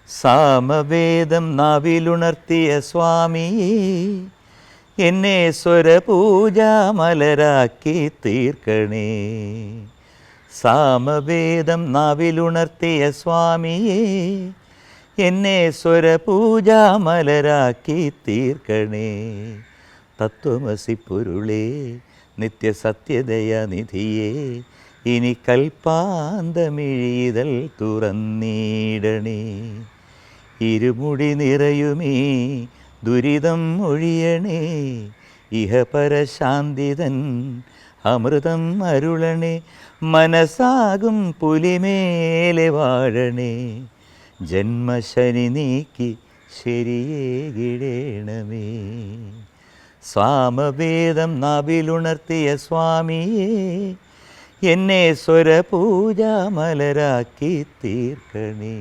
സാമവേദം നാവിലുണർത്തിയ സ്വാമിയേ, എന്നെ സ്വരപൂജാമലരാക്കി തീർക്കണേ. സാമവേദം നാവിലുണർത്തിയ സ്വാമിയേ, എന്നെ സ്വരപൂജാമലരാക്കി തീർക്കണേ. തത്വമസി പൊരുളേ, നിത്യസത്യദയാനിധിയേ, ഇനി കൽപ്പാന്തമിഴിതൽ തുറന്നീടണേ. ഇരുമുടി നിറയുമീ ദുരിതം ഒഴിയണേ, ഇഹപരശാന്തിതൻ അമൃതം അരുളണേ. മനസ്സാകും പുലിമേലെ വാഴണേ, ജന്മശനി നീക്കി ശരിയേകിടേണമേ. സാമവേദം നാവിലുണർത്തിയ സ്വാമിയേ, എന്നെ സ്വരപൂജാമലരാക്കി തീർക്കണേ.